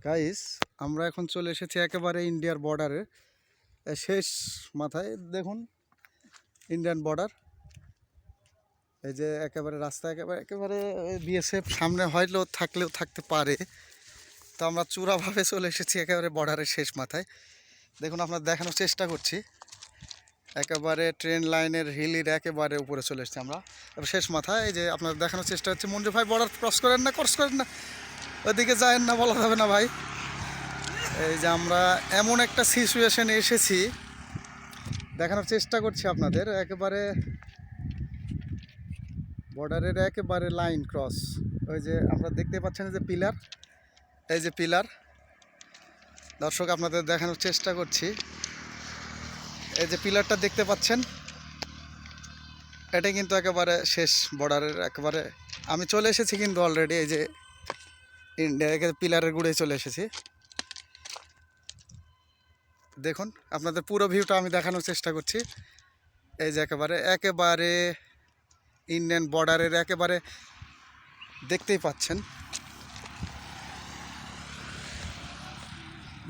Guys, আমরা এখন চলে এসেছি একেবারে ইন্ডিয়ার বর্ডারের শেষ মাথায়। দেখুন ইন্ডিয়ান বর্ডার, এই যে একেবারে রাস্তা একেবারে বিএসএফ সামনে হয়তো থাকলেও থাকতে পারে। তো আমরা চূড়াভাবে চলে এসেছি একেবারে বর্ডারের শেষ মাথায়। দেখুন, আপনার দেখানোর চেষ্টা করছি, একেবারে ট্রেন লাইনের হিলির একেবারে উপরে চলে এসেছি আমরা শেষ মাথায়। এই যে আপনার দেখানোর চেষ্টা হচ্ছে, মঞ্জু ভাই বর্ডার ক্রস করেন না, ওইদিকে যায়েন না, বলা যাবে না ভাই। এই যে আমরা এমন একটা সিচুয়েশনে এসেছি, দেখানোর চেষ্টা করছি আপনাদের, একেবারে বর্ডারের একেবারে লাইন ক্রস। ওই যে আপনারা দেখতে পাচ্ছেন যে পিলার, এই যে পিলার, দর্শক আপনাদের দেখানোর চেষ্টা করছি, এই যে পিলারটা দেখতে পাচ্ছেন, এটা কিন্তু একেবারে শেষ বর্ডারের একেবারে। আমি চলে এসেছি কিন্তু অলরেডি, এই যে ইন্ডিয়া পিলারের গুড়ে চলে এসেছি। দেখুন আপনাদের পুরো ভিউটা আমি দেখানোর চেষ্টা করছি। এই যে একেবারে ইন্ডিয়ান বর্ডারের একেবারে দেখতেই পাচ্ছেন।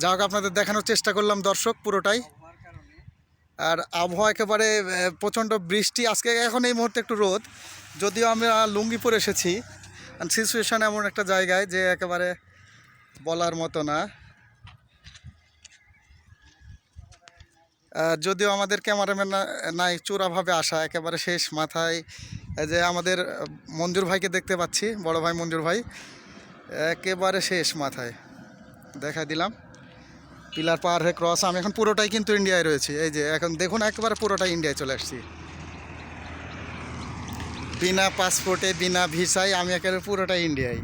যা হোক, আপনাদের দেখানোর চেষ্টা করলাম দর্শক পুরোটাই। আর আবহাওয়া একেবারে প্রচণ্ড বৃষ্টি আজকে, এখন এই মুহূর্তে একটু রোদ, যদিও আমরা লুঙ্গি পরে এসেছি। সিচুয়েশান এমন একটা জায়গায় যে একেবারে বলার মতো না। যদিও আমাদের ক্যামেরাম্যান নাই, চূড়াভাবে আসা একেবারে শেষ মাথায়। যে আমাদের মঞ্জুর ভাইকে দেখতে পাচ্ছি, বড় ভাই মঞ্জুর ভাই একেবারে শেষ মাথায় দেখা দিলাম। পিলার পার হয়ে ক্রস, আমি এখন পুরোটাই কিন্তু ইন্ডিয়ায় রয়েছি। এই যে এখন দেখুন একেবারে পুরোটাই ইন্ডিয়ায় চলে আসছি, বিনা পাসপোর্টে বিনা ভিসায় আমি একেবারে পুরোটাই ইন্ডিয়ায়।